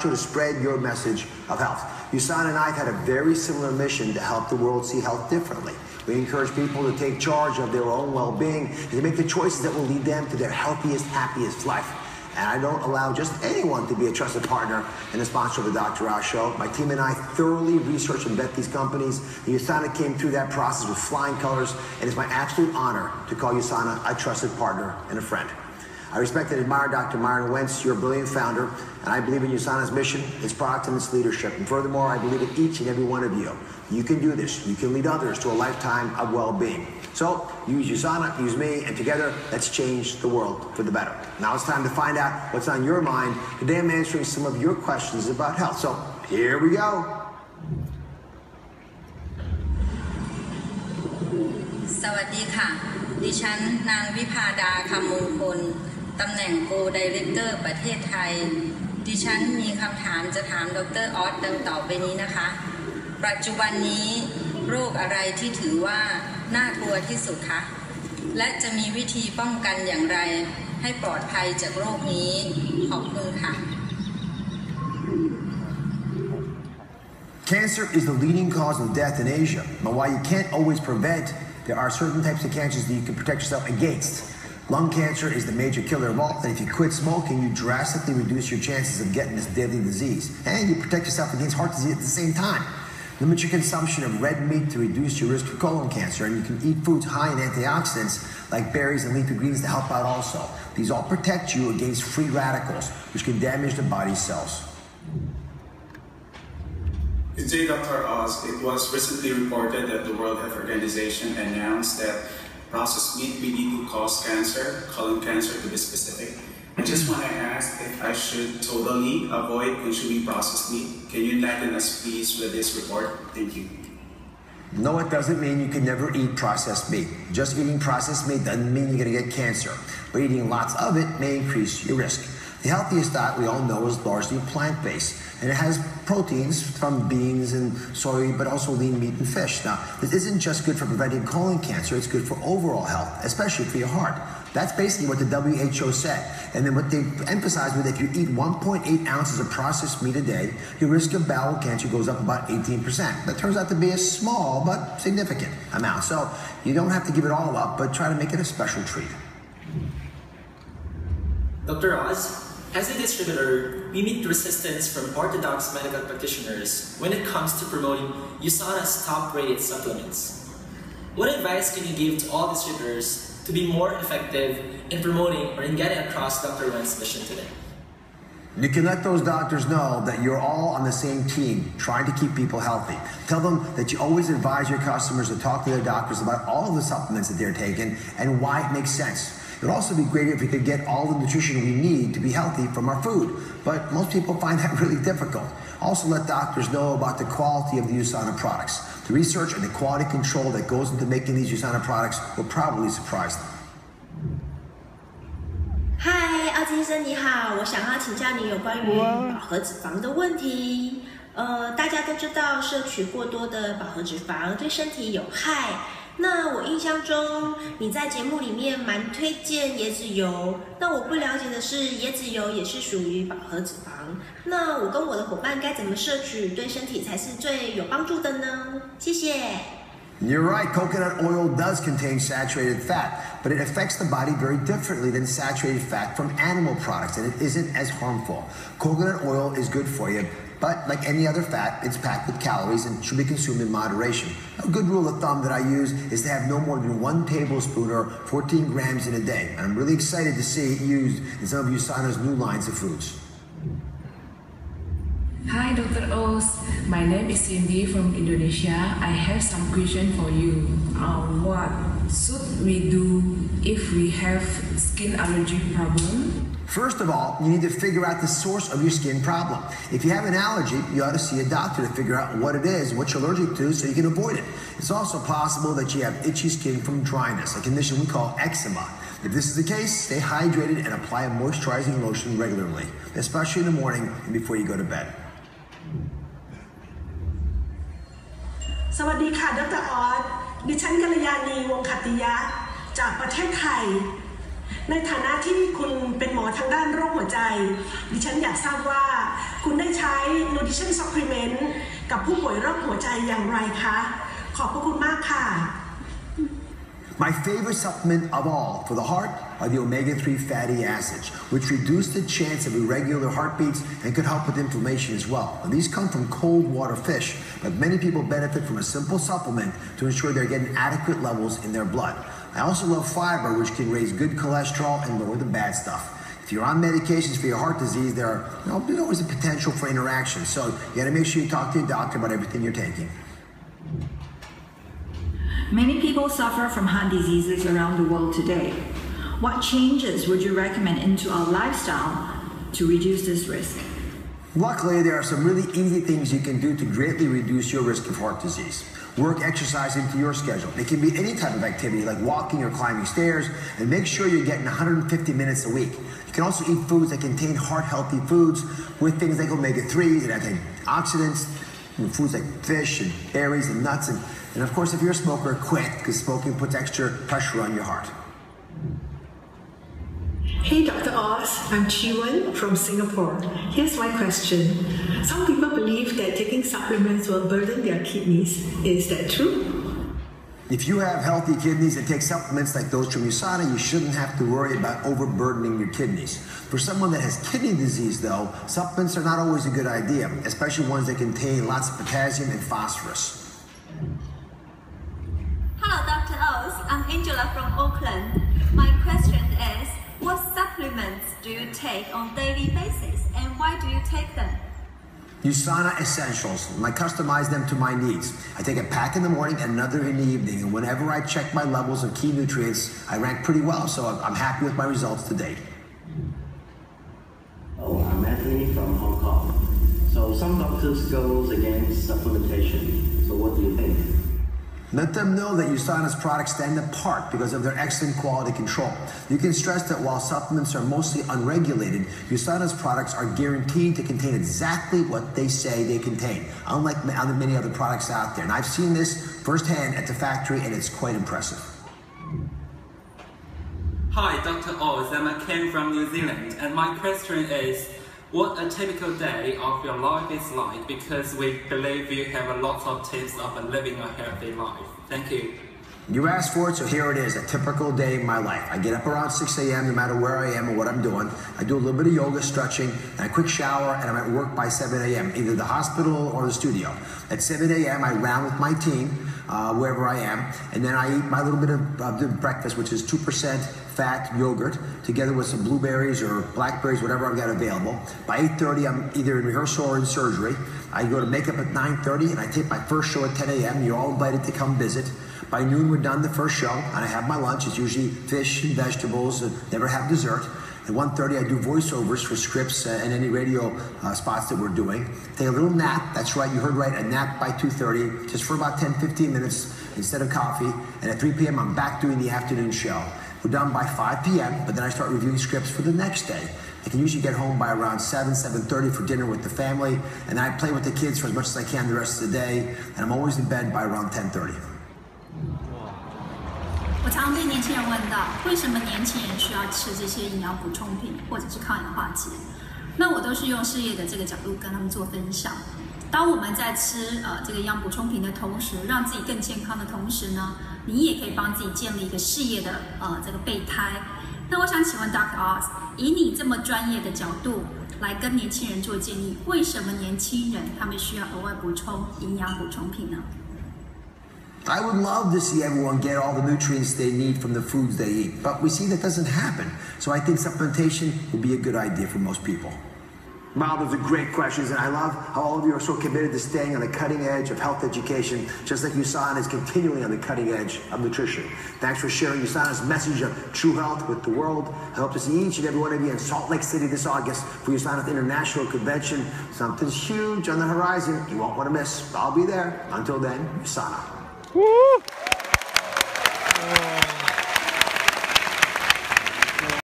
to spread your message of health. USANA and I had a very similar mission to help the world see health differently. We encourage people to take charge of their own well-being and to make the choices that will lead them to their healthiest, happiest life. And I don't allow just anyone to be a trusted partner and a sponsor of the Dr. Oz Show. My team and I thoroughly research and vet these companies. The USANA came through that process with flying colors, and it's my absolute honor to call USANA a trusted partner and a friend. I respect and admire Dr. Myron Wentz, your brilliant founder, and I believe in USANA's mission, its product, and its leadership. And furthermore, I believe in each and every one of you. You can do this. You can lead others to a lifetime of well-being. So use USANA, use me, and together, let's change the world for the better. Now it's time to find out what's on your mind. Today I'm answering some of your questions about health. So here we go. สวัสดีค่ะดิฉันนางวิภาดาคำมงคลตำแหน่งโกไดเรคเตอร์ประเทศไทยดิฉันมีคำถามจะถามดร.ออสดังต่อไปนี้นะคะปัจจุบันนี้โรคอะไรที่ถือว่าน่ากลัวที่สุดคะและจะมีวิธีป้องกันอย่างไรให้ปลอดภัยจากโรคนี้ขอบคุณค่ะ Cancer is the leading cause of death in Asia, but while you can't always prevent, there are certain types of cancers that you can protect yourself against. Lung cancer is the major killer of all, and if you quit smoking, you drastically reduce your chances of getting this deadly disease. And you protect yourself against heart disease at the same time. Limit your consumption of red meat to reduce your risk of colon cancer, and you can eat foods high in antioxidants like berries and leafy greens to help out also. These all protect you against free radicals, which can damage the body's cells. Good day, Dr. Oz. It was recently reported that the World Health Organization announced that processed meat really do cause cancer, colon cancer to be specific. I just want to ask if I should totally avoid consuming processed meat. Can you enlighten us, please, with this report? Thank you. No, it doesn't mean you can never eat processed meat. Just eating processed meat doesn't mean you're going to get cancer. But eating lots of it may increase your risk. The healthiest diet we all know is largely plant-based, and it has proteins from beans and soy, but also lean meat and fish. Now, this isn't just good for preventing colon cancer, it's good for overall health, especially for your heart. That's basically what the WHO said. And then what they emphasized was if you eat 1.8 ounces of processed meat a day, your risk of bowel cancer goes up about 18%. That turns out to be a small but significant amount. So you don't have to give it all up, but try to make it a special treat. Dr. Oz, as a distributor, we meet resistance from orthodox medical practitioners when it comes to promoting USANA's top-rated supplements. What advice can you give to all distributors to be more effective in promoting or in getting across Dr. Wentz's mission today? You can let those doctors know that you're all on the same team, trying to keep people healthy. Tell them that you always advise your customers to talk to their doctors about all of the supplements that they're taking and why it makes sense. It would also be great if we could get all the nutrition we need to be healthy from our food, but most people find that really difficult. Also let doctors know about the quality of the USANA products. The research and the quality control that goes into making these USANA products will probably surprise them. 嗨，奥兹医生你好，我想要请教你有关于饱和脂肪的问题。大家都知道摄取过多的饱和脂肪对身体有害。那我印象中你在节目里面蛮推荐椰子油，那我不了解的是椰子油也是属于饱和脂肪，那我跟我的伙伴该怎么摄取对身体才是最有帮助的呢？谢谢。You're right, coconut oil does contain saturated fat, but it affects the body very differently than saturated fat from animal products, and it isn't as harmful. Coconut oil is good for you, but like any other fat, it's packed with calories and should be consumed in moderation. A good rule of thumb that I use is to have no more than 1 tablespoon or 14 grams in a day. And I'm really excited to see it used in some of USANA's new lines of foods. Hi Dr. Oz, my name is Cindy from Indonesia. I have some question for you. What should we do if we have skin allergy problem? First of all, you need to figure out the source of your skin problem. If you have an allergy, you ought to see a doctor to figure out what it is, what you're allergic to, so you can avoid it. It's also possible that you have itchy skin from dryness, a condition we call eczema. If this is the case, stay hydrated and apply a moisturizing lotion regularly, especially in the morning and before you go to bed. สวัสดีค่ะดร.ออสดิฉันกัลยาณีวงศ์ขัตติยะจากประเทศไทยในฐานะที่คุณเป็นหมอทางด้านโรคหัวใจดิฉันอยากทราบว่าคุณได้ nutrition supplement กับผู้ป่วยโรคหัวใจอย่างไรคะขอบพระคุณมากค่ะ My favorite supplement of all for the heart are the omega-3 fatty acids, which reduce the chance of irregular heartbeats and could help with inflammation as well. Now, these come from cold water fish, but many people benefit from a simple supplement to ensure they're getting adequate levels in their blood. I also love fiber, which can raise good cholesterol and lower the bad stuff. If you're on medications for your heart disease, there's always a potential for interaction. So you got to make sure you talk to your doctor about everything you're taking. Many people suffer from heart diseases around the world today. What changes would you recommend into our lifestyle to reduce this risk? Luckily, there are some really easy things you can do to greatly reduce your risk of heart disease. Work exercise into your schedule. It can be any type of activity like walking or climbing stairs, and make sure you're getting 150 minutes a week. You can also eat foods that contain heart-healthy foods with things like omega-3s and antioxidants, foods like fish and berries and nuts. And of course, if you're a smoker, quit, because smoking puts extra pressure on your heart. Hey Dr. Oz, I'm Chiwan from Singapore. Here's my question. Some people believe that taking supplements will burden their kidneys. Is that true? If you have healthy kidneys and take supplements like those from USANA, you shouldn't have to worry about overburdening your kidneys. For someone that has kidney disease, though, supplements are not always a good idea, especially ones that contain lots of potassium and phosphorus. Hello, Dr. Oz. I'm Angela from Auckland. My question is, what supplements do you take on a daily basis, and why do you take them? USANA Essentials, and I customize them to my needs. I take a pack in the morning and another in the evening, and whenever I check my levels of key nutrients, I rank pretty well, so I'm happy with my results to date. Oh, I'm Anthony from Hong Kong. So some doctors go against supplementation. So what do you think? Let them know that USANA's products stand apart because of their excellent quality control. You can stress that while supplements are mostly unregulated, USANA's products are guaranteed to contain exactly what they say they contain, unlike many other products out there. And I've seen this firsthand at the factory, and it's quite impressive. Hi, Dr. Oz. I'm Ken from New Zealand, and my question is, what a typical day of your life is like, because we believe you have a lot of tips of living a healthy life. Thank you. You asked for it, so here it is, a typical day in my life. I get up around 6 a.m. no matter where I am or what I'm doing. I do a little bit of yoga, stretching, and a quick shower, and I'm at work by 7 a.m., either the hospital or the studio. At 7 a.m., I round with my team, wherever I am, and then I eat my little bit of breakfast, which is 2% fat yogurt, together with some blueberries or blackberries, whatever I've got available. By 8:30, I'm either in rehearsal or in surgery. I go to makeup at 9:30, and I take my first show at 10 a.m. You're all invited to come visit. By noon, we're done the first show, and I have my lunch. It's usually fish and vegetables, and never have dessert. At 1:30, I do voiceovers for scripts and any radio spots that we're doing. Take a little nap. That's right, you heard right, a nap by 2:30, just for about 10-15 minutes instead of coffee. And at 3 p.m., I'm back doing the afternoon show. We're done by 5 p.m., but then I start reviewing scripts for the next day. I can usually get home by around 7:30 for dinner with the family, and I play with the kids for as much as I can the rest of the day, and I'm always in bed by around 10:30. 我常被年轻人问到，为什么年轻人需要吃这些营养补充品或者是抗氧化剂？那我都是用事业的这个角度跟他们做分享。当我们在吃这个营养补充品的同时，让自己更健康的同时呢，你也可以帮自己建立一个事业的这个备胎。那我想请问 Dr. Oz， 以你这么专业的角度来跟年轻人做建议，为什么年轻人他们需要额外补充营养补充品呢？ I would love to see everyone get all the nutrients they need from the foods they eat, but we see that doesn't happen. So I think supplementation would be a good idea for most people. Wow, those are great questions, and I love how all of you are so committed to staying on the cutting edge of health education, just like USANA is continually on the cutting edge of nutrition. Thanks for sharing USANA's message of true health with the world. I hope to see each and every one of you in Salt Lake City this August for USANA's International Convention. Something's huge on the horizon you won't want to miss. I'll be there. Until then, USANA. Woo!